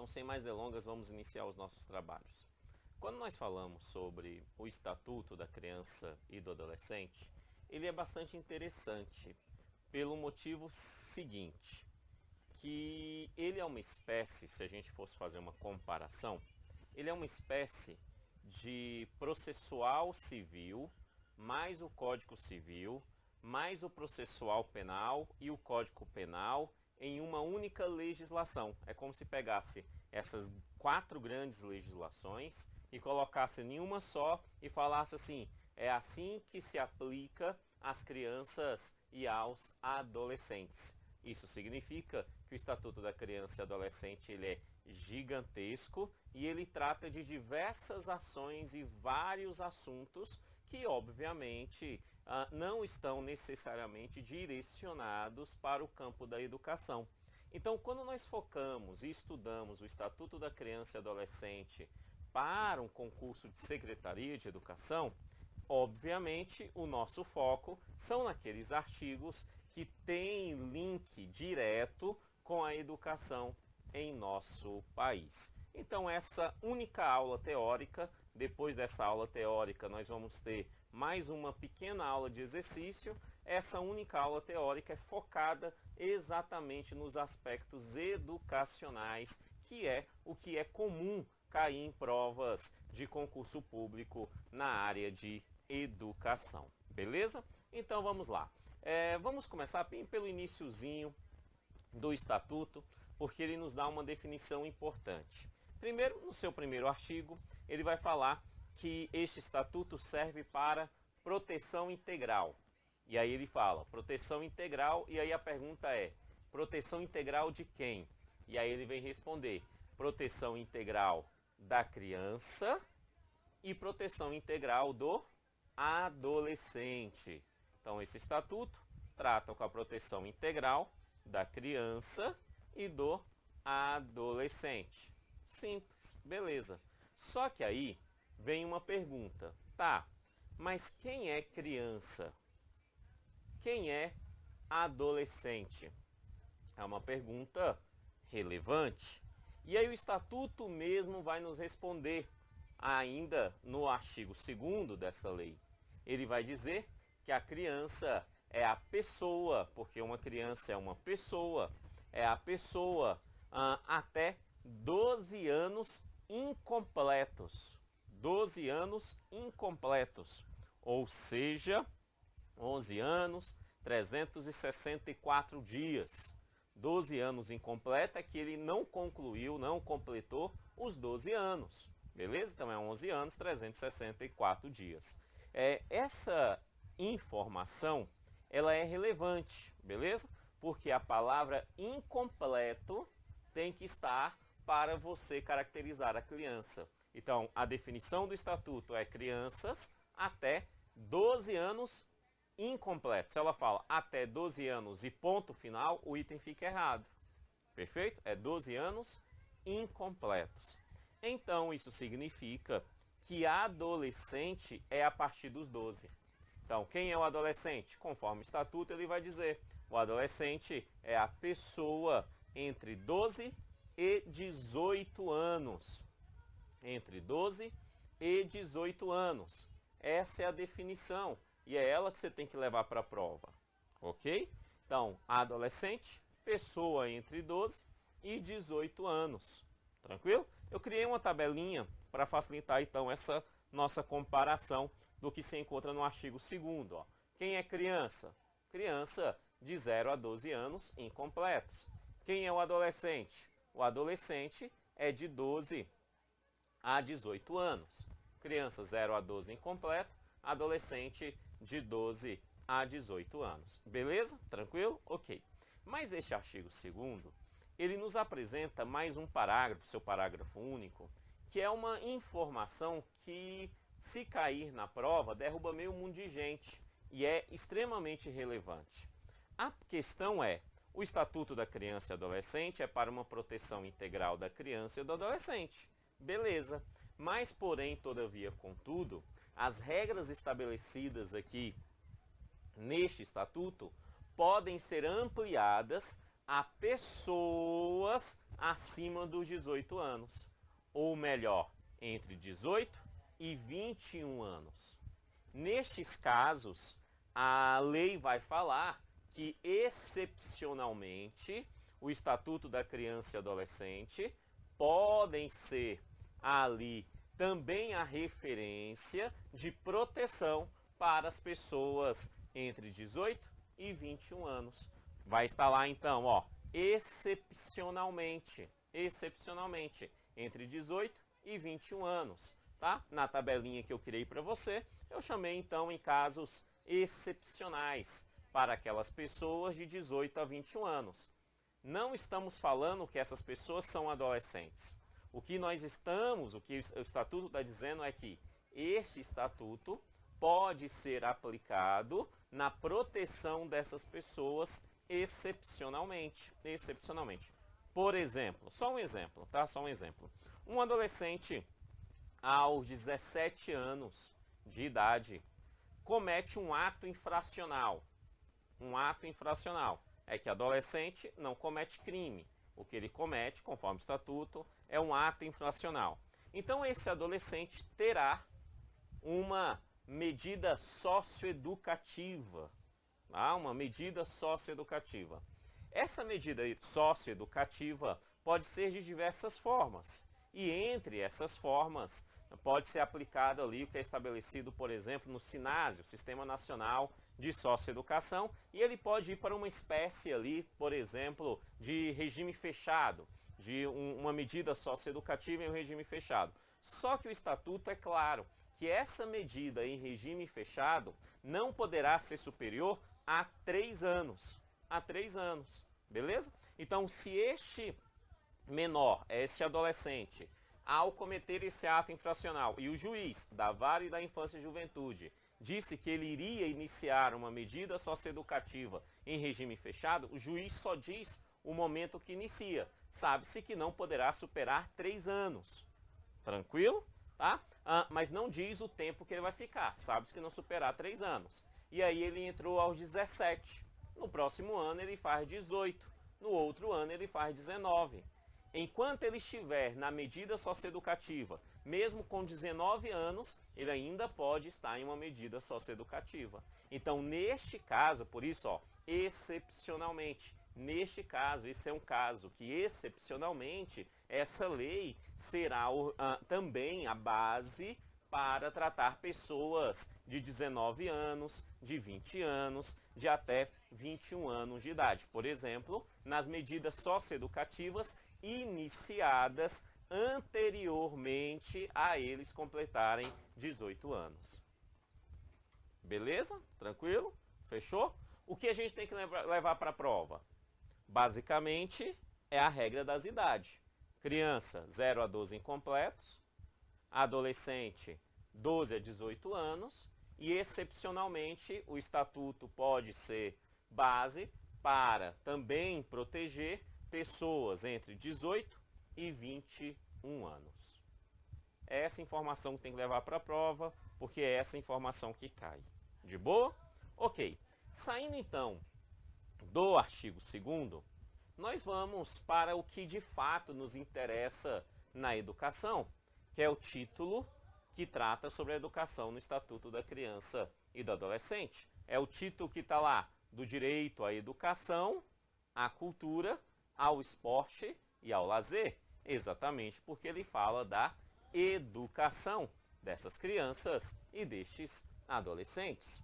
Então, sem mais delongas, vamos iniciar os nossos trabalhos. Quando nós falamos sobre o Estatuto da Criança e do Adolescente, ele é bastante interessante pelo motivo seguinte, que ele é uma espécie, se a gente fosse fazer uma comparação, ele é uma espécie de processual civil, mais o Código Civil, mais o processual penal e o Código Penal em uma única legislação. É como se pegasse essas 4 grandes legislações e colocasse em uma só e falasse assim, é assim que se aplica às crianças e aos adolescentes. Isso significa que o Estatuto da Criança e Adolescente ele é gigantesco e ele trata de diversas ações e vários assuntos que, obviamente, não estão necessariamente direcionados para o campo da educação. Então, quando nós focamos e estudamos o Estatuto da Criança e Adolescente para um concurso de Secretaria de Educação, obviamente, o nosso foco são naqueles artigos que têm link direto com a educação em nosso país. Então, essa única aula teórica, depois dessa aula teórica, nós vamos ter mais uma pequena aula de exercício. Essa única aula teórica é focada exatamente nos aspectos educacionais, que é o que é comum cair em provas de concurso público na área de educação, beleza? Então vamos lá. Vamos começar bem pelo iniciozinho do Estatuto, porque ele nos dá uma definição importante. Primeiro, no seu primeiro artigo, ele vai falar que este Estatuto serve para proteção integral. E aí ele fala, proteção integral, e aí a pergunta é, proteção integral de quem? E aí ele vem responder, proteção integral da criança e proteção integral do adolescente. Então, esse estatuto trata com a proteção integral da criança e do adolescente. Simples, beleza. Só que aí vem uma pergunta. Tá, mas quem é criança? Quem é adolescente? É uma pergunta relevante. E aí o estatuto mesmo vai nos responder ainda no artigo 2º dessa lei. Ele vai dizer que a criança é a pessoa, porque uma criança é a pessoa até 12 anos incompletos. 12 anos incompletos, ou seja, 11 anos, 364 dias. 12 anos incompleto é que ele não concluiu, não completou os 12 anos. Beleza? Então é 11 anos, 364 dias. Essa informação, ela é relevante, beleza? Porque a palavra incompleto tem que estar para você caracterizar a criança. Então, a definição do estatuto é crianças até 12 anos incompletos. Se ela fala até 12 anos e ponto final, o item fica errado. Perfeito? É 12 anos incompletos. Então, isso significa que adolescente é a partir dos 12. Então, quem é o adolescente? Conforme o estatuto, ele vai dizer, o adolescente é a pessoa entre 12 e 18 anos. Entre 12 e 18 anos. Essa é a definição e é ela que você tem que levar para a prova. Ok? Então, adolescente, pessoa entre 12 e 18 anos. Tranquilo? Eu criei uma tabelinha para facilitar então essa nossa comparação do que se encontra no artigo 2º. Quem é criança? Criança de 0 a 12 anos incompletos. Quem é o adolescente? O adolescente é de 12 a 18 anos. Criança 0 a 12 incompleto, adolescente de 12 a 18 anos. Beleza? Tranquilo? Ok. Mas este artigo 2º, ele nos apresenta mais um parágrafo, seu parágrafo único, que é uma informação que, se cair na prova, derruba meio mundo de gente e é extremamente relevante. A questão é, o Estatuto da Criança e Adolescente é para uma proteção integral da criança e do adolescente. Beleza. Mas, porém, todavia, contudo, as regras estabelecidas aqui neste estatuto podem ser ampliadas a pessoas acima dos 18 anos. Ou melhor, entre 18 e 21 anos. Nestes casos, a lei vai falar que, excepcionalmente, o Estatuto da Criança e Adolescente podem ser ali também a referência de proteção para as pessoas entre 18 e 21 anos. Vai estar lá então, ó, excepcionalmente, entre 18 e 21 anos, tá? Na tabelinha que eu criei para você, eu chamei então em casos excepcionais para aquelas pessoas de 18 a 21 anos. Não estamos falando que essas pessoas são adolescentes. O que o Estatuto está dizendo é que este Estatuto pode ser aplicado na proteção dessas pessoas excepcionalmente. Por exemplo, só um exemplo, tá? Só um exemplo. Um adolescente aos 17 anos de idade comete um ato infracional. Um ato infracional é que adolescente não comete crime. O que ele comete, conforme o Estatuto, é um ato infracional. Então, esse adolescente terá uma medida socioeducativa. Tá? Uma medida socioeducativa. Essa medida socioeducativa pode ser de diversas formas. E entre essas formas, pode ser aplicado ali o que é estabelecido, por exemplo, no SINASE, o Sistema Nacional de Socioeducação, e ele pode ir para uma espécie ali, por exemplo, de regime fechado, de uma medida socioeducativa em um regime fechado. Só que o Estatuto é claro que essa medida em regime fechado não poderá ser superior a 3 anos. A 3 anos, beleza? Então, se este menor, este adolescente, ao cometer esse ato infracional e o juiz da Vara da Infância e Juventude disse que ele iria iniciar uma medida socioeducativa em regime fechado, o juiz só diz o momento que inicia. Sabe-se que não poderá superar 3 anos. Tranquilo? Tá? Mas não diz o tempo que ele vai ficar. Sabe-se que não superar 3 anos. E aí ele entrou aos 17. No próximo ano ele faz 18. No outro ano ele faz 19. Enquanto ele estiver na medida socioeducativa, mesmo com 19 anos, ele ainda pode estar em uma medida socioeducativa. Então, neste caso, por isso, ó, excepcionalmente, neste caso, esse é um caso que, excepcionalmente, essa lei será também a base para tratar pessoas de 19 anos, de 20 anos, de até 21 anos de idade. Por exemplo, nas medidas socioeducativas iniciadas anteriormente a eles completarem 18 anos. Beleza? Tranquilo? Fechou? O que a gente tem que levar para a prova? Basicamente, é a regra das idades. Criança, 0 a 12 incompletos. Adolescente, 12 a 18 anos. E, excepcionalmente, o Estatuto pode ser base para também proteger pessoas entre 18 e 21 anos. É essa informação que tem que levar para a prova, porque é essa informação que cai. De boa? Ok. Saindo então do artigo 2º, nós vamos para o que de fato nos interessa na educação, que é o título que trata sobre a educação no Estatuto da Criança e do Adolescente. É o título que está lá, do direito à educação, à cultura, ao esporte e ao lazer, exatamente porque ele fala da educação dessas crianças e destes adolescentes.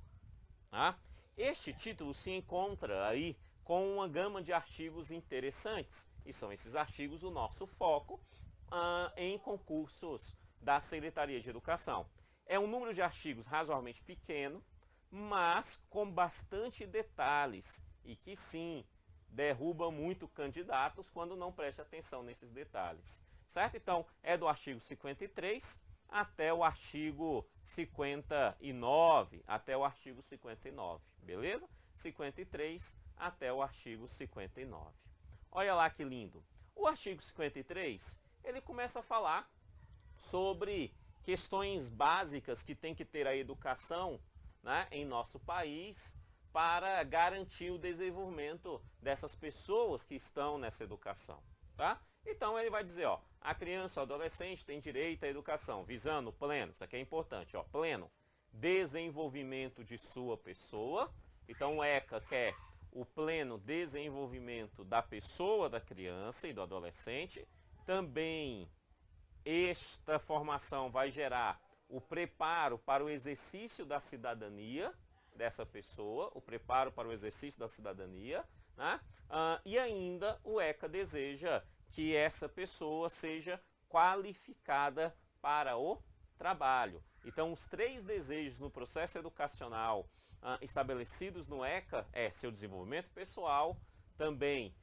Tá? Este título se encontra aí com uma gama de artigos interessantes, e são esses artigos o nosso foco em concursos da Secretaria de Educação. É um número de artigos razoavelmente pequeno, mas com bastante detalhes, e que sim, derruba muito candidatos quando não presta atenção nesses detalhes. Certo? Então, é do artigo 53 até o artigo 59, até o artigo 59, beleza? 53 até o artigo 59. Olha lá que lindo. O artigo 53, ele começa a falar sobre questões básicas que tem que ter a educação, né, em nosso país, para garantir o desenvolvimento dessas pessoas que estão nessa educação. Tá? Então ele vai dizer, ó, a criança ou adolescente tem direito à educação, visando pleno, isso aqui é importante, ó, pleno desenvolvimento de sua pessoa. Então o ECA quer o pleno desenvolvimento da pessoa da criança e do adolescente. Também esta formação vai gerar o preparo para o exercício da cidadania dessa pessoa, o preparo para o exercício da cidadania, né? E ainda o ECA deseja que essa pessoa seja qualificada para o trabalho. Então, os 3 desejos no processo educacional estabelecidos no ECA é seu desenvolvimento pessoal, também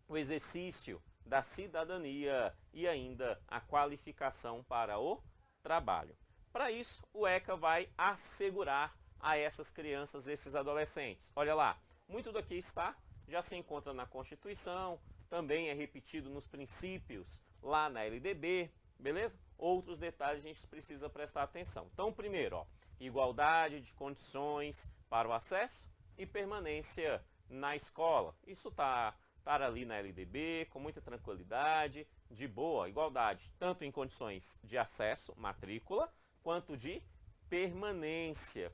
o exercício da cidadania e ainda a qualificação para o trabalho. Para isso, o ECA vai assegurar a essas crianças, esses adolescentes. Olha lá, muito do que está já se encontra na Constituição, também é repetido nos princípios lá na LDB, beleza? Outros detalhes a gente precisa prestar atenção. Então, primeiro, ó, igualdade de condições para o acesso e permanência na escola. Isso está ali na LDB com muita tranquilidade, de boa, igualdade, tanto em condições de acesso, matrícula, quanto de permanência,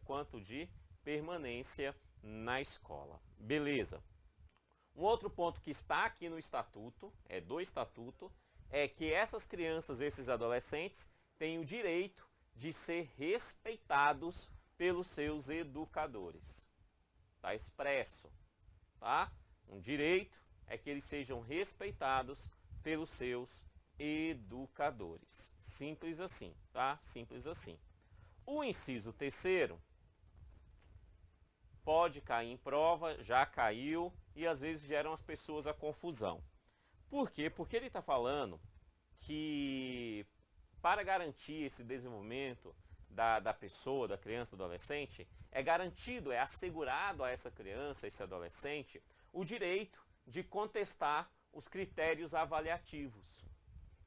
na escola. Beleza. Um outro ponto que está aqui no estatuto, do estatuto, é que essas crianças, esses adolescentes, têm o direito de ser respeitados pelos seus educadores. Está expresso, tá? Um direito é que eles sejam respeitados pelos seus educadores. Simples assim, tá? Simples assim. O inciso 3º pode cair em prova, já caiu, e às vezes geram as pessoas a confusão. Por quê? Porque ele está falando que para garantir esse desenvolvimento da pessoa, da criança, do adolescente, é garantido, é assegurado a essa criança, esse adolescente, o direito de contestar os critérios avaliativos.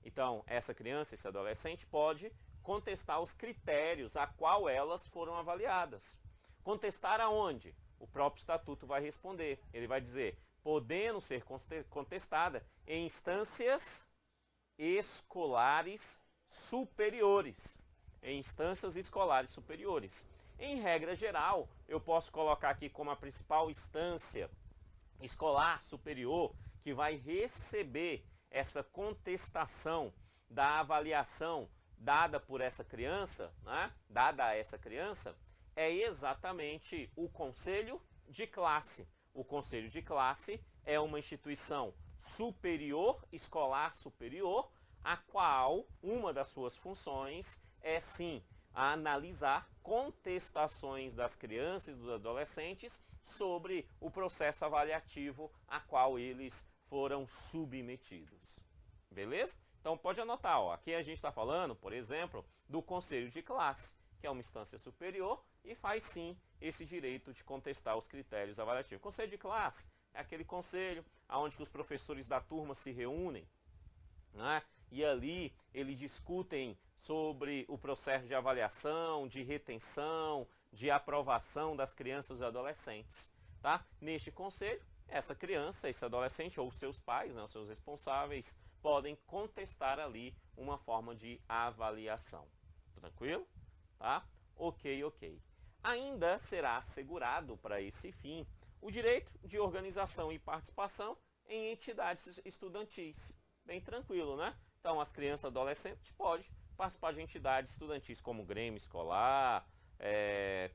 Então, essa criança, esse adolescente pode contestar os critérios a qual elas foram avaliadas. Contestar aonde? O próprio estatuto vai responder. Ele vai dizer, podendo ser contestada em instâncias escolares superiores. Em instâncias escolares superiores. Em regra geral, eu posso colocar aqui como a principal instância escolar superior que vai receber essa contestação da avaliação dada por essa criança, né? Dada a essa criança, é exatamente o conselho de classe. O conselho de classe é uma instituição superior, escolar superior, a qual uma das suas funções é sim a analisar contestações das crianças e dos adolescentes sobre o processo avaliativo a qual eles foram submetidos. Beleza? Então pode anotar, ó, aqui a gente está falando, por exemplo, do conselho de classe, que é uma instância superior e faz sim esse direito de contestar os critérios avaliativos. Conselho de classe é aquele conselho onde os professores da turma se reúnem, né? E ali eles discutem sobre o processo de avaliação, de retenção, de aprovação das crianças e adolescentes. Tá? Neste conselho, essa criança, esse adolescente ou seus pais, né, os seus responsáveis, podem contestar ali uma forma de avaliação. Tranquilo? Tá? Ok. Ainda será assegurado para esse fim o direito de organização e participação em entidades estudantis. Bem tranquilo, né? Então, as crianças e adolescentes podem participar de entidades estudantis como Grêmio Escolar,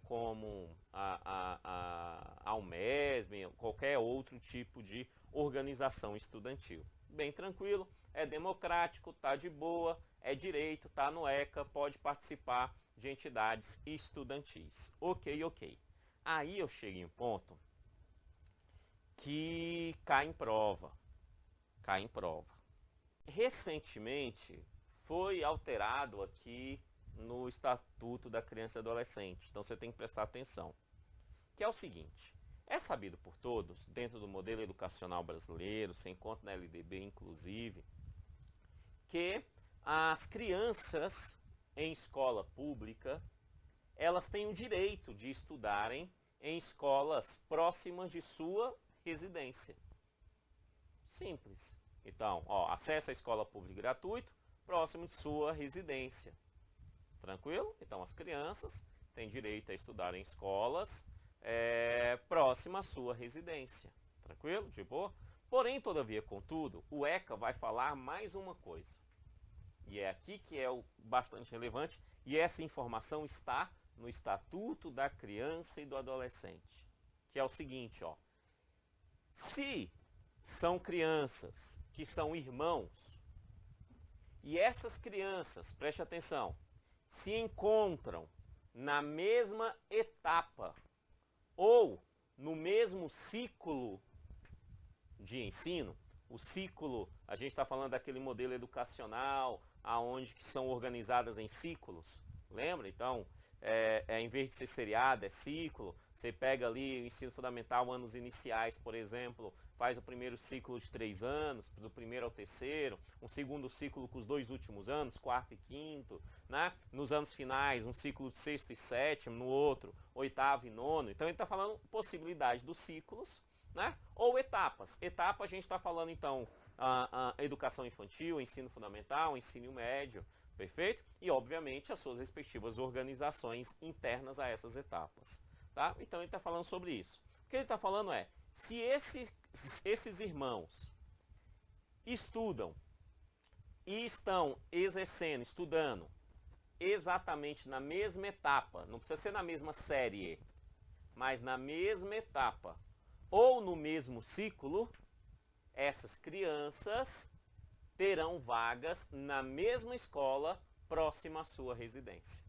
como a UMESB, qualquer outro tipo de organização estudantil. Bem tranquilo, é democrático, tá de boa, é direito, tá no ECA, pode participar de entidades estudantis. Ok. Aí eu cheguei em um ponto que cai em prova. Recentemente foi alterado aqui no Estatuto da Criança e Adolescente, então você tem que prestar atenção, que é o seguinte, é sabido por todos, dentro do modelo educacional brasileiro, se encontra na LDB inclusive, que as crianças em escola pública, elas têm o direito de estudarem em escolas próximas de sua residência. Simples. Então, ó, acesso à escola pública gratuito, próximo de sua residência. Tranquilo? Então, as crianças têm direito a estudar em escolas próximas à sua residência. Tranquilo? De boa? Porém, todavia, contudo, o ECA vai falar mais uma coisa. E é aqui que é o bastante relevante, e essa informação está no Estatuto da Criança e do Adolescente, que é o seguinte, ó. Se são crianças que são irmãos, e essas crianças, preste atenção, se encontram na mesma etapa ou no mesmo ciclo de ensino, o ciclo, a gente está falando daquele modelo educacional, aonde que são organizadas em ciclos, lembra? Então, em vez de ser seriado, é ciclo. Você pega ali o ensino fundamental, anos iniciais, por exemplo, faz o primeiro ciclo de 3 anos, do primeiro ao terceiro, um segundo ciclo com os 2 últimos anos, quarto e quinto, né? Nos anos finais, um ciclo de sexto e sétimo, no outro, oitavo e nono. Então, ele está falando possibilidade dos ciclos, né? Ou etapas. Etapa a gente está falando, então, a educação infantil, ensino fundamental, ensino médio, perfeito? E, obviamente, as suas respectivas organizações internas a essas etapas. Tá? Então, ele está falando sobre isso. O que ele está falando é, se esses irmãos estudam e estão exercendo, estudando, exatamente na mesma etapa, não precisa ser na mesma série, mas na mesma etapa, ou no mesmo ciclo, essas crianças terão vagas na mesma escola próxima à sua residência.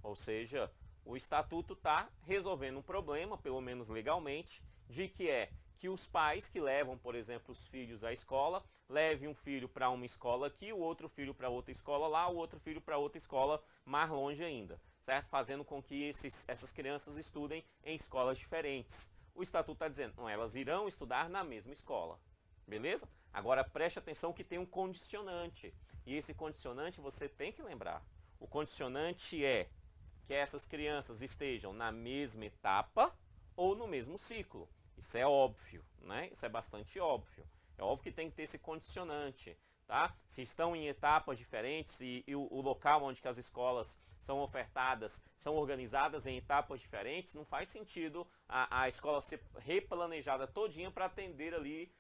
Ou seja, o estatuto está resolvendo um problema, pelo menos legalmente, de que os pais que levam, por exemplo, os filhos à escola, levem um filho para uma escola aqui, o outro filho para outra escola lá, o outro filho para outra escola mais longe ainda, certo? Fazendo com que essas crianças estudem em escolas diferentes. O estatuto está dizendo, não, elas irão estudar na mesma escola. Beleza? Agora preste atenção que tem um condicionante. E esse condicionante você tem que lembrar. O condicionante é que essas crianças estejam na mesma etapa ou no mesmo ciclo. Isso é óbvio, né? Isso é bastante óbvio. É óbvio que tem que ter esse condicionante, tá? Se estão em etapas diferentes e o local onde que as escolas são ofertadas, são organizadas em etapas diferentes, não faz sentido a escola ser replanejada todinha para atender ali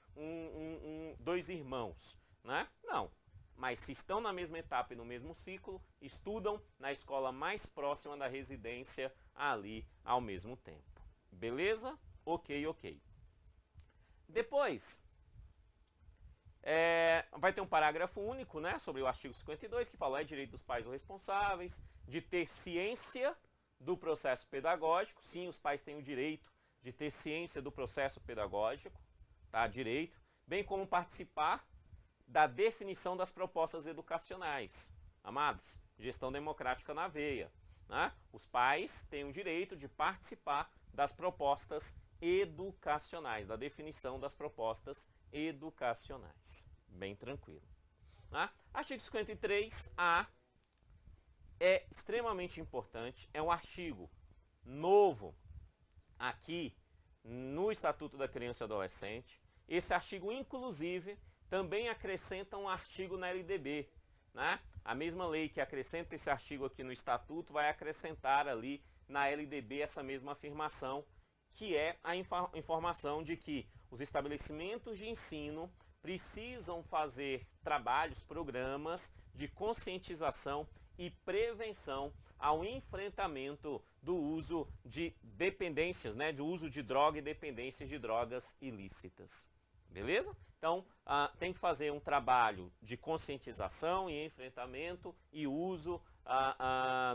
2 irmãos, né? Não. Mas se estão na mesma etapa e no mesmo ciclo, estudam na escola mais próxima da residência ali ao mesmo tempo. Beleza? Ok. Depois, vai ter um parágrafo único, né, sobre o artigo 52, que fala direito dos pais ou responsáveis, de ter ciência do processo pedagógico. Sim, os pais têm o direito de ter ciência do processo pedagógico, tá? Direito, bem como participar da definição das propostas educacionais. Amados, gestão democrática na veia, né? Os pais têm o direito de participar das propostas educacionais, da definição das propostas educacionais. Bem tranquilo. Né? Artigo 53A é extremamente importante, é um artigo novo aqui no Estatuto da Criança e Adolescente. Esse artigo, inclusive, também acrescenta um artigo na LDB. Né? A mesma lei que acrescenta esse artigo aqui no Estatuto vai acrescentar ali na LDB essa mesma afirmação, que é a informação de que os estabelecimentos de ensino precisam fazer trabalhos, programas de conscientização e prevenção ao enfrentamento do uso de dependências, né, do uso de droga e dependências de drogas ilícitas. Beleza? Então, tem que fazer um trabalho de conscientização e enfrentamento e uso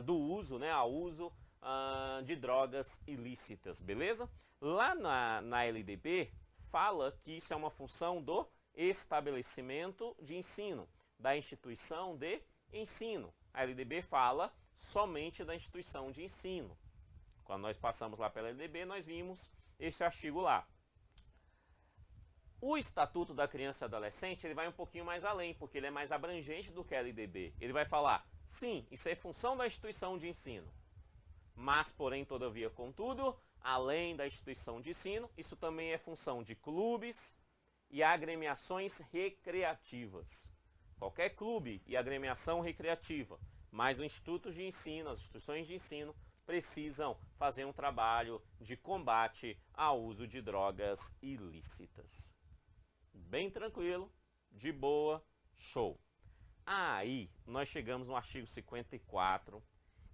do uso, né, ao uso de drogas ilícitas, beleza? Lá na LDB, fala que isso é uma função do estabelecimento de ensino, da instituição de ensino. A LDB fala somente da instituição de ensino. Quando nós passamos lá pela LDB, nós vimos esse artigo lá. O Estatuto da Criança e Adolescente, ele vai um pouquinho mais além, porque ele é mais abrangente do que a LDB. Ele vai falar, sim, isso é função da instituição de ensino. Mas, porém, todavia, contudo, além da instituição de ensino, isso também é função de clubes e agremiações recreativas. Qualquer clube e agremiação recreativa, mas os institutos de ensino, as instituições de ensino, precisam fazer um trabalho de combate ao uso de drogas ilícitas. Bem tranquilo, de boa, show. Aí, nós chegamos no artigo 54,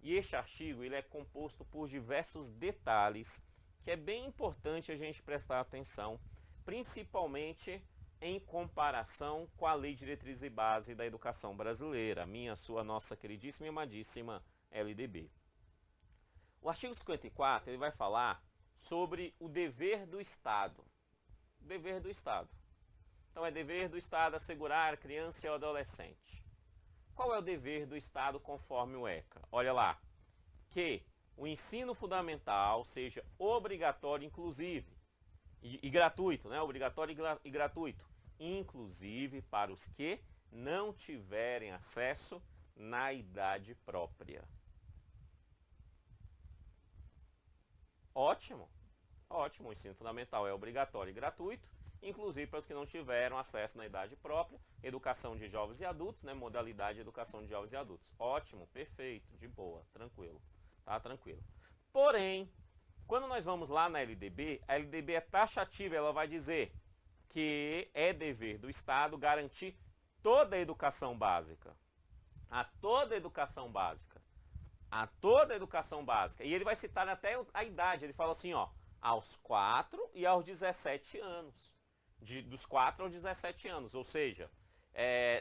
e este artigo ele é composto por diversos detalhes que é bem importante a gente prestar atenção, principalmente em comparação com a Lei de Diretriz e Base da Educação Brasileira, minha, sua, nossa queridíssima e amadíssima LDB. O artigo 54 ele vai falar sobre o dever do Estado. Dever do Estado. Então é dever do Estado assegurar a criança e o adolescente. Qual é o dever do Estado conforme o ECA? Olha lá, que o ensino fundamental seja obrigatório, inclusive, e gratuito, né? Obrigatório e gratuito, inclusive para os que não tiverem acesso na idade própria. Ótimo, ótimo, o ensino fundamental é obrigatório e gratuito, inclusive para os que não tiveram acesso na idade própria, educação de jovens e adultos, né? Modalidade de educação de jovens e adultos. Ótimo, perfeito, de boa, tranquilo, tá tranquilo. Porém, quando nós vamos lá na LDB, a LDB é taxativa, ela vai dizer que é dever do Estado garantir toda a educação básica. A toda a educação básica. A toda a educação básica. E ele vai citar até a idade, ele fala assim, ó, aos 4 e aos 17 anos. Dos 4 aos 17 anos, ou seja,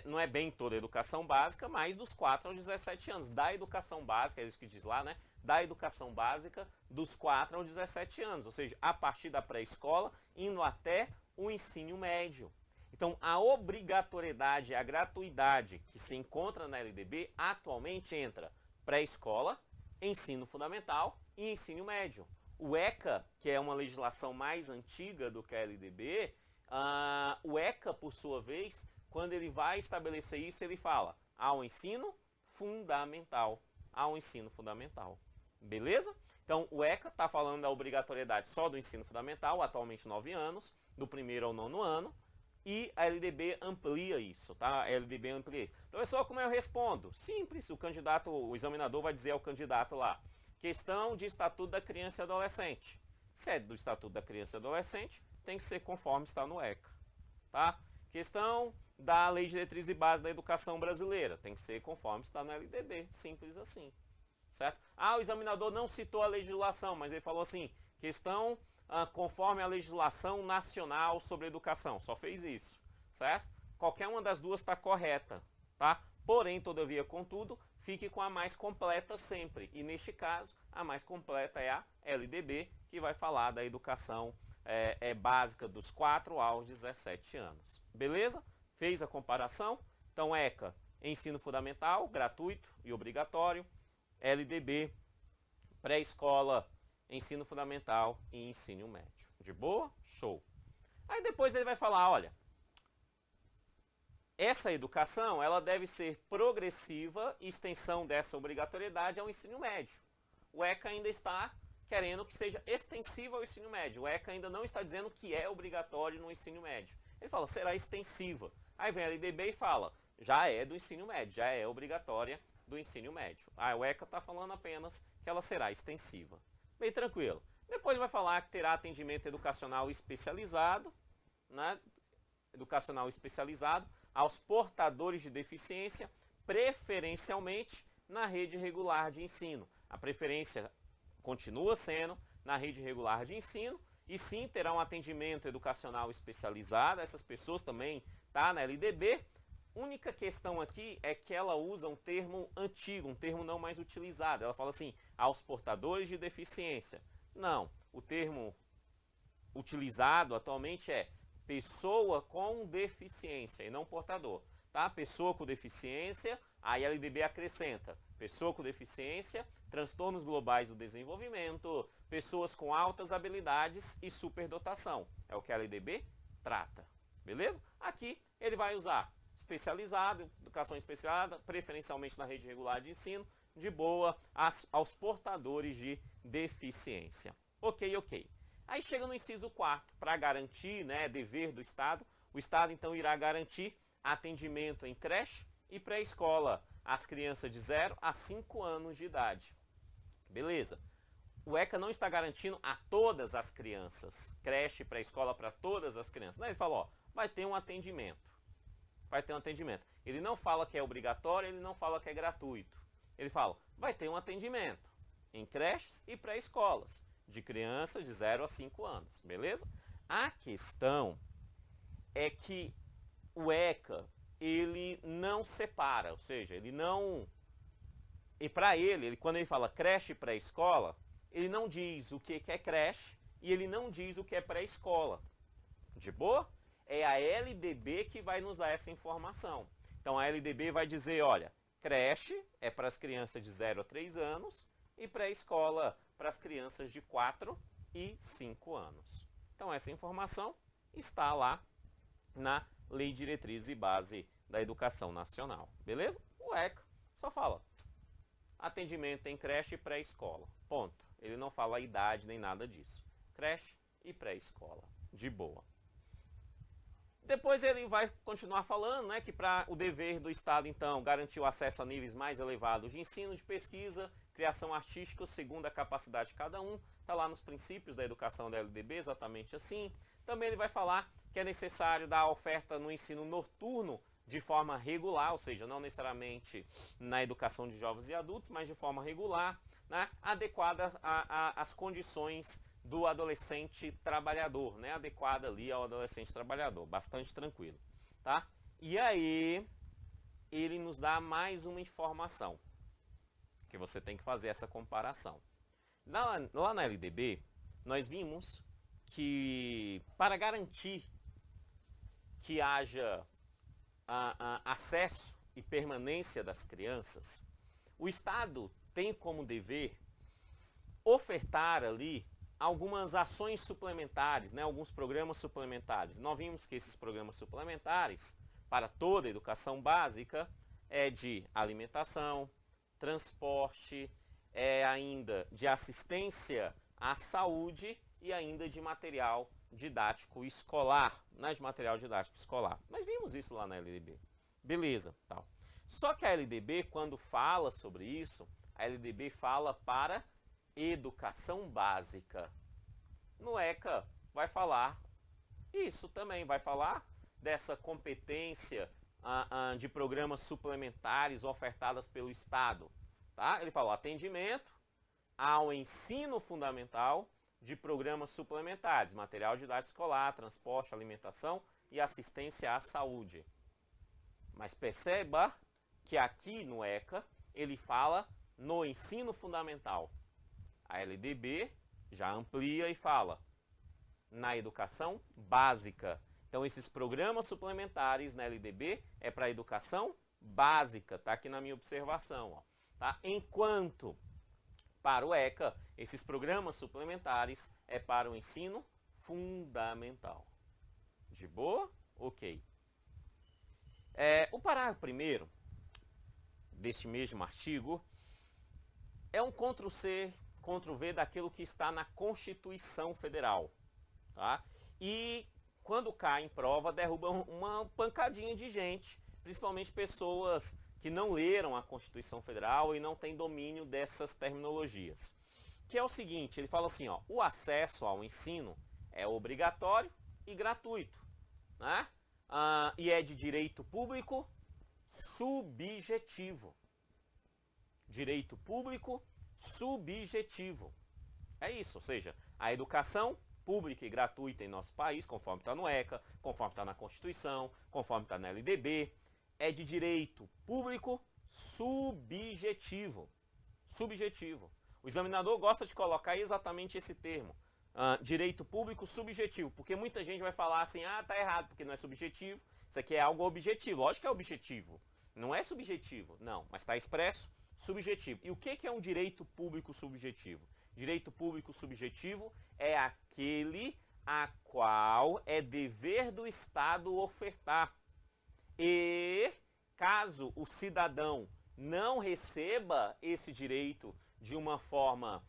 não é bem toda a educação básica, mas dos 4 aos 17 anos. Da educação básica, é isso que diz lá, né? Da educação básica dos 4 aos 17 anos, ou seja, a partir da pré-escola, indo até o ensino médio. Então, a obrigatoriedade e a gratuidade que se encontra na LDB, atualmente entra pré-escola, ensino fundamental e ensino médio. O ECA, que é uma legislação mais antiga do que a LDB, o ECA, por sua vez, quando ele vai estabelecer isso, ele fala ao ensino fundamental. Ao ensino fundamental. Beleza? Então, o ECA está falando da obrigatoriedade só do ensino fundamental, atualmente 9 anos, do 1º ao 9º ano, e a LDB amplia isso, tá? A LDB amplia isso. Professor, como eu respondo? Simples, o examinador vai dizer ao candidato lá, questão de Estatuto da Criança e Adolescente. Se é do Estatuto da Criança e Adolescente, tem que ser conforme está no ECA, tá? Questão da Lei de Diretriz e Base da Educação Brasileira, tem que ser conforme está no LDB, simples assim, certo? O examinador não citou a legislação, mas ele falou assim, questão conforme a legislação nacional sobre educação, só fez isso, certo? Qualquer uma das duas está correta, tá? Porém, todavia, contudo, fique com a mais completa sempre, e neste caso, a mais completa é a LDB, que vai falar da educação básica dos 4 aos 17 anos. Beleza? Fez a comparação? Então, ECA, ensino fundamental, gratuito e obrigatório. LDB, pré-escola, ensino fundamental e ensino médio. De boa? Show. Aí depois ele vai falar, olha, essa educação ela deve ser progressiva e extensão dessa obrigatoriedade ao ensino médio. O ECA ainda está querendo que seja extensiva ao ensino médio. O ECA ainda não está dizendo que é obrigatório no ensino médio. Ele fala, será extensiva. Aí vem a LDB e fala, já é do ensino médio, já é obrigatória do ensino médio. O ECA está falando apenas que ela será extensiva. Bem tranquilo. Depois vai falar que terá atendimento educacional especializado, né? Educacional especializado aos portadores de deficiência, preferencialmente na rede regular de ensino. A preferência continua sendo na rede regular de ensino, e sim terá um atendimento educacional especializado. Essas pessoas também tá na LDB. Única questão aqui é que ela usa um termo antigo, um termo não mais utilizado. Ela fala assim, aos portadores de deficiência. Não, o termo utilizado atualmente é pessoa com deficiência e não portador. Tá? Pessoa com deficiência, aí a LDB acrescenta pessoa com deficiência, transtornos globais do desenvolvimento, pessoas com altas habilidades e superdotação. É o que a LDB trata. Beleza? Aqui ele vai usar especializado, educação especializada, preferencialmente na rede regular de ensino, de boa, aos portadores de deficiência. Ok. Aí chega no inciso 4º, para garantir, né, dever do Estado, O Estado, então, irá garantir atendimento em creche e pré-escola às crianças de 0 a 5 anos de idade. Beleza. O ECA não está garantindo a todas as crianças, creche e pré-escola para todas as crianças. Não, ele fala, ó, vai ter um atendimento. Vai ter um atendimento. Ele não fala que é obrigatório, ele não fala que é gratuito. Ele fala, vai ter um atendimento em creches e pré-escolas de crianças de 0 a 5 anos, beleza? A questão é que o ECA, ele não separa, ou seja, ele não... E para ele, quando ele fala creche e pré-escola, ele não diz o que é creche e ele não diz o que é pré-escola. De boa? É a LDB que vai nos dar essa informação. Então a LDB vai dizer, olha, creche é para as crianças de 0 a 3 anos e pré-escola para as crianças de 4 e 5 anos. Então essa informação está lá na Lei Diretriz e Base da Educação Nacional. Beleza? O ECA só fala atendimento em creche e pré-escola. Ponto. Ele não fala a idade nem nada disso. Creche e pré-escola. De boa. Depois ele vai continuar falando, né, que para o dever do Estado, então, garantir o acesso a níveis mais elevados de ensino, de pesquisa, criação artística, segundo a capacidade de cada um. Está lá nos princípios da educação da LDB, exatamente assim. Também ele vai falar que é necessário dar oferta no ensino noturno de forma regular, ou seja, não necessariamente na educação de jovens e adultos, mas de forma regular, né, adequada às condições do adolescente trabalhador, né, adequada ali ao adolescente trabalhador, bastante tranquilo, tá? E aí, ele nos dá mais uma informação, que você tem que fazer essa comparação. Lá na LDB, nós vimos que para garantir que haja acesso e permanência das crianças, o Estado tem como dever ofertar ali algumas ações suplementares, né, alguns programas suplementares. Nós vimos que esses programas suplementares, para toda a educação básica, é de alimentação, transporte, é ainda de assistência à saúde e ainda de material didático escolar, né, de material didático escolar. Nós vimos isso lá na LDB. Beleza, tal. Só que a LDB, quando fala sobre isso, a LDB fala para educação básica. No ECA vai falar isso também, vai falar dessa competência de programas suplementares ofertadas pelo Estado. Tá? Ele falou atendimento ao ensino fundamental de programas suplementares, material didático escolar, transporte, alimentação e assistência à saúde. Mas perceba que aqui no ECA ele fala no ensino fundamental. A LDB já amplia e fala na educação básica. Então esses programas suplementares na LDB é para a educação básica, tá aqui na minha observação, ó, tá? Enquanto para o ECA, esses programas suplementares é para o ensino fundamental. De boa? Ok. O parágrafo 1º deste mesmo artigo é um Ctrl+C, Ctrl+V daquilo que está na Constituição Federal. Tá? E quando cai em prova, derruba uma pancadinha de gente, principalmente pessoas que não leram a Constituição Federal e não têm domínio dessas terminologias. Que é o seguinte, ele fala assim, ó, o acesso ao ensino é obrigatório e gratuito, né? E é de direito público subjetivo. Direito público subjetivo. É isso, ou seja, a educação pública e gratuita em nosso país, conforme está no ECA, conforme está na Constituição, conforme está na LDB, é de direito público subjetivo. Subjetivo. O examinador gosta de colocar exatamente esse termo, direito público subjetivo, porque muita gente vai falar assim, tá errado, porque não é subjetivo, isso aqui é algo objetivo. Lógico que é objetivo, não é subjetivo, não, mas está expresso subjetivo. E o que é um direito público subjetivo? Direito público subjetivo é aquele a qual é dever do Estado ofertar. E caso o cidadão não receba esse direito de uma forma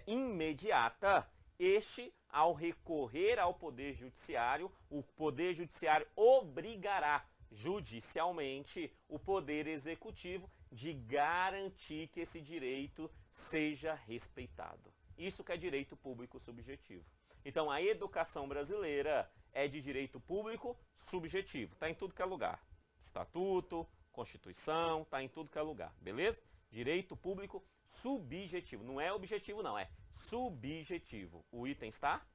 imediata, este ao recorrer ao Poder Judiciário, o Poder Judiciário obrigará judicialmente o Poder Executivo de garantir que esse direito seja respeitado. Isso que é direito público subjetivo. Então, a educação brasileira é de direito público subjetivo. Está em tudo que é lugar. Estatuto, Constituição, está em tudo que é lugar. Beleza? Direito público subjetivo. Não é objetivo, não. É subjetivo. O item está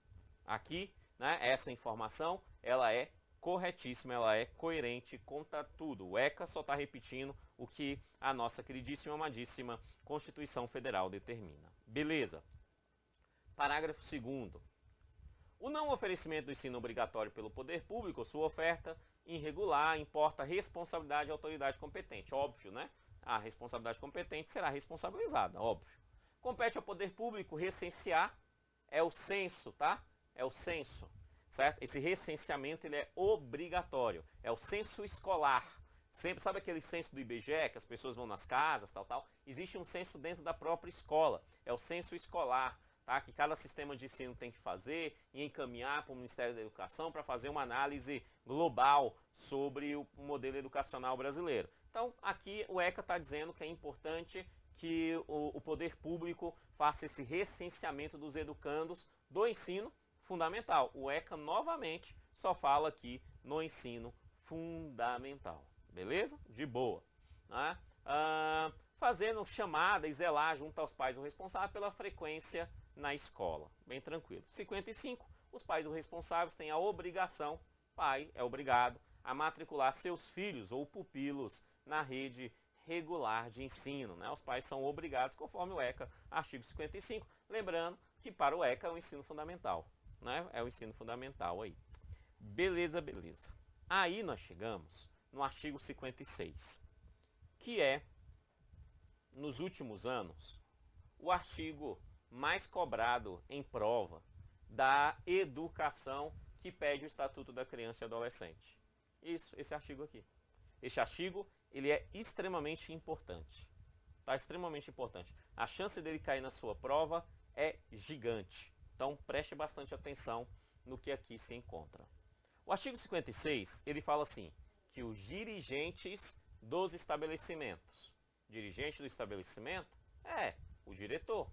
aqui, né? Essa informação, ela é corretíssima, ela é coerente, conta tudo. O ECA só está repetindo o que a nossa queridíssima, amadíssima Constituição Federal determina. Beleza? Parágrafo 2º. O não oferecimento do ensino obrigatório pelo poder público, sua oferta irregular, importa responsabilidade à autoridade competente. Óbvio, né? A responsabilidade competente será responsabilizada, óbvio. Compete ao poder público recensear, é o censo, tá? É o censo, certo? Esse recenseamento ele é obrigatório, é o censo escolar. Sempre, sabe aquele censo do IBGE, que as pessoas vão nas casas, tal? Existe um censo dentro da própria escola, é o censo escolar. Tá, que cada sistema de ensino tem que fazer e encaminhar para o Ministério da Educação para fazer uma análise global sobre o modelo educacional brasileiro. Então, aqui o ECA está dizendo que é importante que o poder público faça esse recenseamento dos educandos do ensino fundamental. O ECA, novamente, só fala aqui no ensino fundamental. Beleza? De boa. Né? Fazendo chamada e zelar junto aos pais o responsável pela frequência na escola. Bem tranquilo. 55. Os pais ou responsáveis têm a obrigação, pai é obrigado, a matricular seus filhos ou pupilos na rede regular de ensino. Né? Os pais são obrigados, conforme o ECA, artigo 55. Lembrando que para o ECA é o ensino fundamental. Né? É o ensino fundamental aí. Beleza, beleza. Aí nós chegamos no artigo 56, que é, nos últimos anos, o artigo mais cobrado em prova da educação que pede o Estatuto da Criança e Adolescente. Isso, esse artigo aqui. Este artigo, ele é extremamente importante. Tá? Extremamente importante. A chance dele cair na sua prova é gigante. Então, preste bastante atenção no que aqui se encontra. O artigo 56, ele fala assim, que os dirigentes dos estabelecimentos. Dirigente do estabelecimento é o diretor.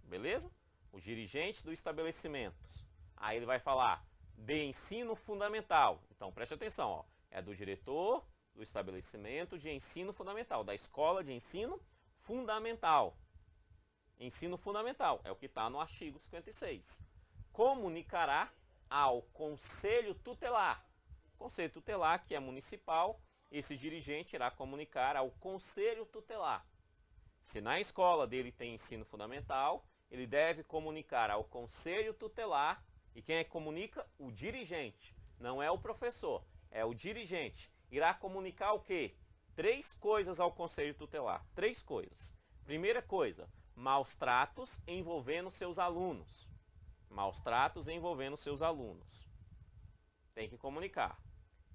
Beleza? Os dirigentes do estabelecimento. Aí ele vai falar de ensino fundamental. Então, preste atenção. Ó. É do diretor do estabelecimento de ensino fundamental. Da escola de ensino fundamental. Ensino fundamental. É o que está no artigo 56. Comunicará ao Conselho Tutelar. Conselho Tutelar, que é municipal. Esse dirigente irá comunicar ao Conselho Tutelar. Se na escola dele tem ensino fundamental, ele deve comunicar ao Conselho Tutelar, e quem é que comunica? O dirigente, não é o professor, é o dirigente. Irá comunicar o quê? 3 coisas ao Conselho Tutelar, 3 coisas. Primeira coisa, maus tratos envolvendo seus alunos. Maus tratos envolvendo seus alunos. Tem que comunicar.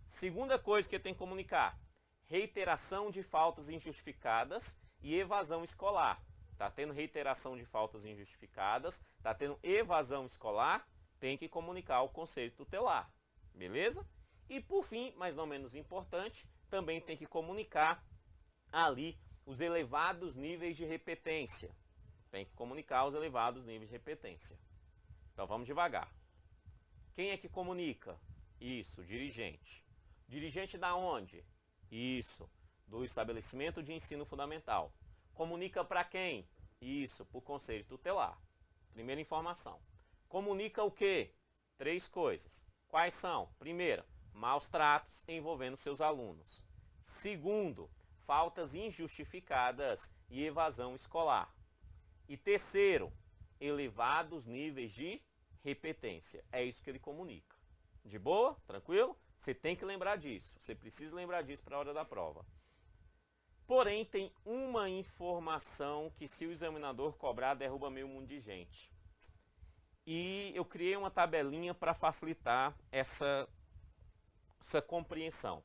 Segunda coisa que tem que comunicar, reiteração de faltas injustificadas e evasão escolar. Está tendo reiteração de faltas injustificadas, está tendo evasão escolar, tem que comunicar ao Conselho Tutelar. Beleza? E por fim, mas não menos importante, também tem que comunicar ali os elevados níveis de repetência. Tem que comunicar os elevados níveis de repetência. Então vamos devagar. Quem é que comunica? Isso, dirigente. Dirigente da onde? Isso, do estabelecimento de ensino fundamental. Comunica para quem? Isso, para o Conselho Tutelar. Primeira informação. Comunica o quê? 3 coisas. Quais são? Primeira, maus tratos envolvendo seus alunos. Segundo, faltas injustificadas e evasão escolar. E terceiro, elevados níveis de repetência. É isso que ele comunica. De boa? Tranquilo? Você tem que lembrar disso. Você precisa lembrar disso para a hora da prova. Porém, tem uma informação que, se o examinador cobrar, derruba meio mundo de gente. E eu criei uma tabelinha para facilitar essa compreensão.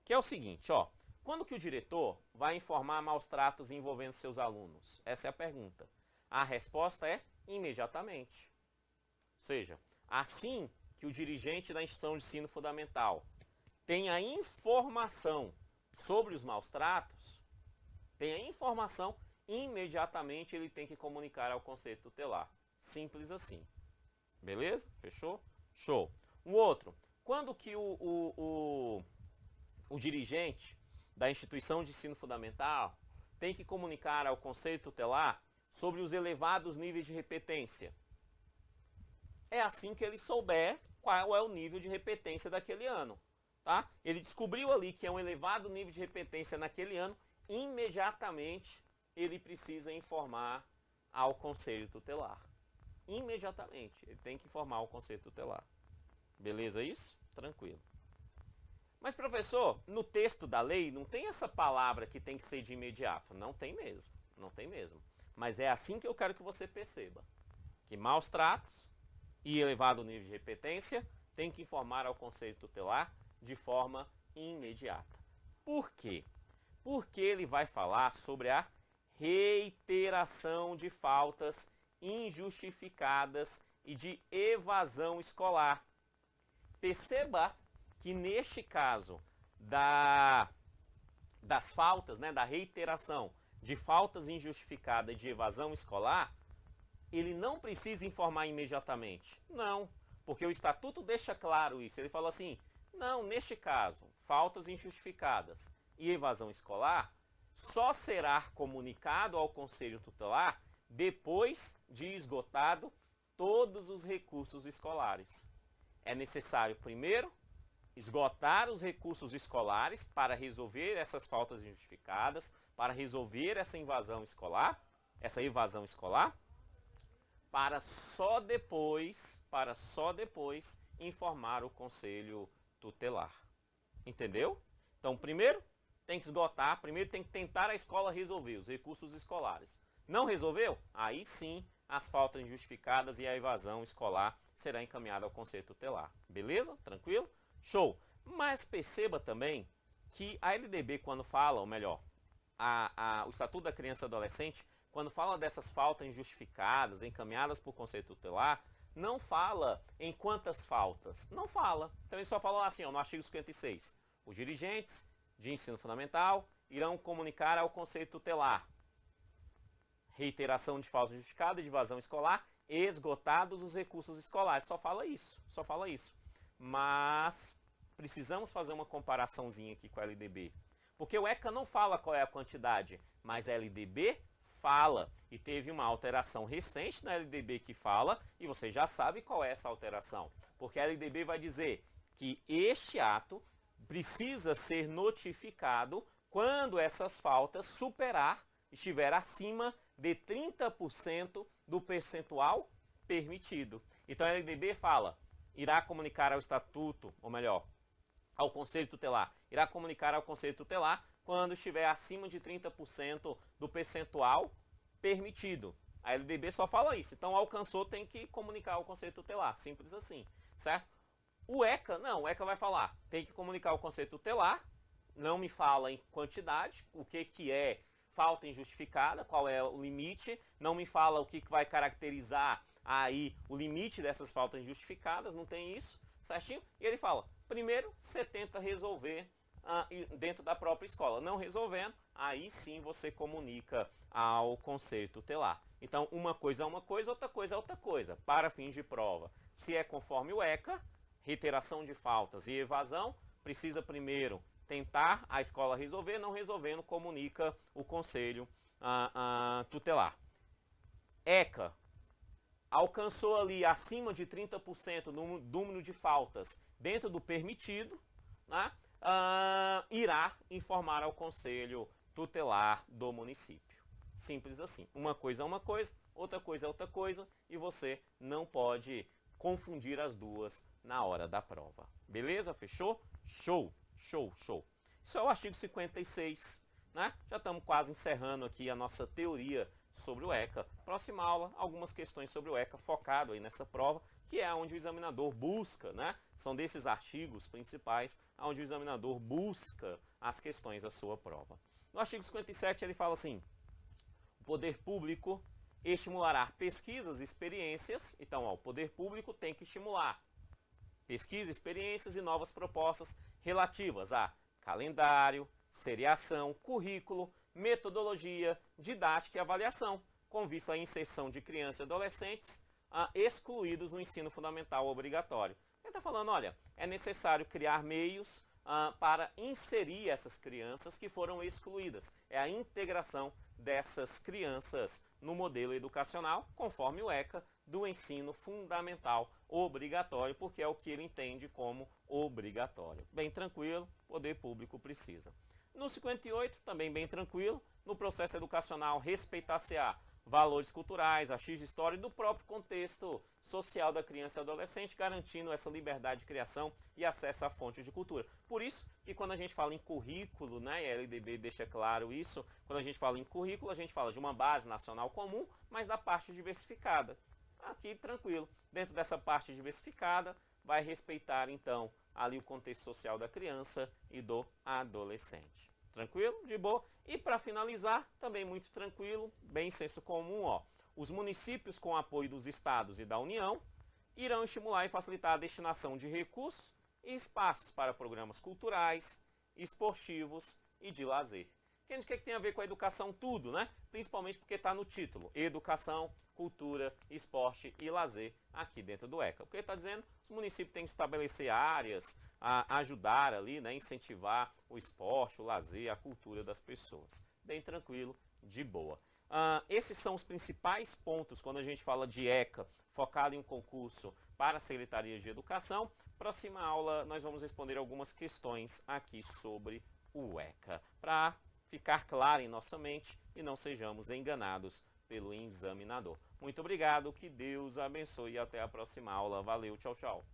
Que é o seguinte, ó. Quando que o diretor vai informar maus tratos envolvendo seus alunos? Essa é a pergunta. A resposta é imediatamente. Ou seja, Assim que o dirigente da instituição de ensino fundamental tem a informação sobre os maus tratos, tem a informação, imediatamente ele tem que comunicar ao conselho tutelar. Simples assim. Beleza? Fechou? Show. Um outro, quando que o dirigente da instituição de ensino fundamental tem que comunicar ao conselho tutelar sobre os elevados níveis de repetência? É assim que ele souber qual é o nível de repetência daquele ano. Tá? Ele descobriu ali que é um elevado nível de repetência naquele ano, imediatamente ele precisa informar ao conselho tutelar. Imediatamente, ele tem que informar o conselho tutelar. Beleza isso? Tranquilo. Mas, professor, no texto da lei não tem essa palavra que tem que ser de imediato. Não tem mesmo. Não tem mesmo. Mas é assim que eu quero que você perceba. Que maus tratos e elevado nível de repetência tem que informar ao conselho tutelar de forma imediata. Por quê? Porque ele vai falar sobre a reiteração de faltas injustificadas e de evasão escolar. Perceba que neste caso das faltas, né, da reiteração de faltas injustificadas e de evasão escolar, ele não precisa informar imediatamente. Não, porque o estatuto deixa claro isso. Ele fala assim, não, neste caso, faltas injustificadas e evasão escolar só será comunicado ao conselho tutelar depois de esgotado todos os recursos escolares. É necessário, primeiro, esgotar os recursos escolares para resolver essas faltas injustificadas, para resolver essa evasão escolar, para só depois informar o conselho tutelar. Entendeu? Então, primeiro tem que esgotar, primeiro tem que tentar a escola resolver os recursos escolares. Não resolveu? Aí sim, as faltas injustificadas e a evasão escolar será encaminhada ao conselho tutelar. Beleza? Tranquilo? Show! Mas perceba também que a LDB, quando fala, ou melhor, o Estatuto da Criança e Adolescente, quando fala dessas faltas injustificadas, encaminhadas por conselho tutelar, não fala em quantas faltas. Não fala. Então ele só fala assim, ó, no artigo 56. Os dirigentes de ensino fundamental irão comunicar ao conselho tutelar reiteração de falta justificada e de evasão escolar, esgotados os recursos escolares. Só fala isso. Só fala isso. Mas precisamos fazer uma comparaçãozinha aqui com a LDB. Porque o ECA não fala qual é a quantidade, mas a LDB fala. E teve uma alteração recente na LDB que fala, e você já sabe qual é essa alteração. Porque a LDB vai dizer que este ato precisa ser notificado quando essas faltas estiver acima de 30% do percentual permitido. Então a LDB fala, irá comunicar ao estatuto, ou melhor, ao conselho tutelar, irá comunicar ao conselho tutelar quando estiver acima de 30% do percentual permitido. A LDB só fala isso. Então alcançou, tem que comunicar ao conselho tutelar. Simples assim, certo? O ECA, não, o ECA vai falar, tem que comunicar ao conselho tutelar, não me fala em quantidade, o que é falta injustificada, qual é o limite, não me fala o que vai caracterizar aí o limite dessas faltas injustificadas, não tem isso, certinho? E ele fala, primeiro você tenta resolver dentro da própria escola, não resolvendo, aí sim você comunica ao conselho tutelar. Então uma coisa é uma coisa, outra coisa é outra coisa, para fins de prova. Se é conforme o ECA, reiteração de faltas e evasão, precisa primeiro tentar a escola resolver, não resolvendo, comunica o conselho tutelar. ECA alcançou ali acima de 30% no número de faltas dentro do permitido, né? Irá informar ao conselho tutelar do município. Simples assim. Uma coisa é uma coisa, outra coisa é outra coisa, e você não pode confundir as duas na hora da prova. Beleza? Fechou? Show! Show, show. Isso é o artigo 56, né? Já estamos quase encerrando aqui a nossa teoria sobre o ECA. Próxima aula, algumas questões sobre o ECA focado aí nessa prova, que é onde o examinador busca, né? São desses artigos principais onde o examinador busca as questões da sua prova. No artigo 57 ele fala assim, o poder público estimulará pesquisas e experiências. Então, ó, o poder público tem que estimular pesquisa, experiências e novas propostas relativas a calendário, seriação, currículo, metodologia, didática e avaliação, com vista à inserção de crianças e adolescentes excluídos no ensino fundamental obrigatório. Ele está falando, olha, é necessário criar meios para inserir essas crianças que foram excluídas. É a integração dessas crianças no modelo educacional, conforme o ECA, do ensino fundamental obrigatório, porque é o que ele entende como obrigatório. Bem tranquilo, poder público precisa. No 58, também bem tranquilo, no processo educacional respeitar-se-á valores culturais, achismos de história e do próprio contexto social da criança e adolescente, garantindo essa liberdade de criação e acesso a fontes de cultura. Por isso que quando a gente fala em currículo, né, e a LDB deixa claro isso, quando a gente fala em currículo, a gente fala de uma base nacional comum, mas da parte diversificada. Aqui, tranquilo, dentro dessa parte diversificada, vai respeitar, então, ali o contexto social da criança e do adolescente. Tranquilo? De boa? E para finalizar, também muito tranquilo, bem senso comum, ó. Os municípios, com apoio dos estados e da União, irão estimular e facilitar a destinação de recursos e espaços para programas culturais, esportivos e de lazer. Que o que tem a ver com a educação? Tudo, né? Principalmente porque está no título. Educação, cultura, esporte e lazer aqui dentro do ECA. O que ele está dizendo? Os municípios têm que estabelecer áreas, ajudar ali, né? Incentivar o esporte, o lazer, a cultura das pessoas. Bem tranquilo, de boa. Esses são os principais pontos quando a gente fala de ECA, focado em um concurso para secretarias de educação. Próxima aula nós vamos responder algumas questões aqui sobre o ECA, para ficar claro em nossa mente e não sejamos enganados pelo examinador. Muito obrigado, que Deus abençoe e até a próxima aula. Valeu, tchau, tchau.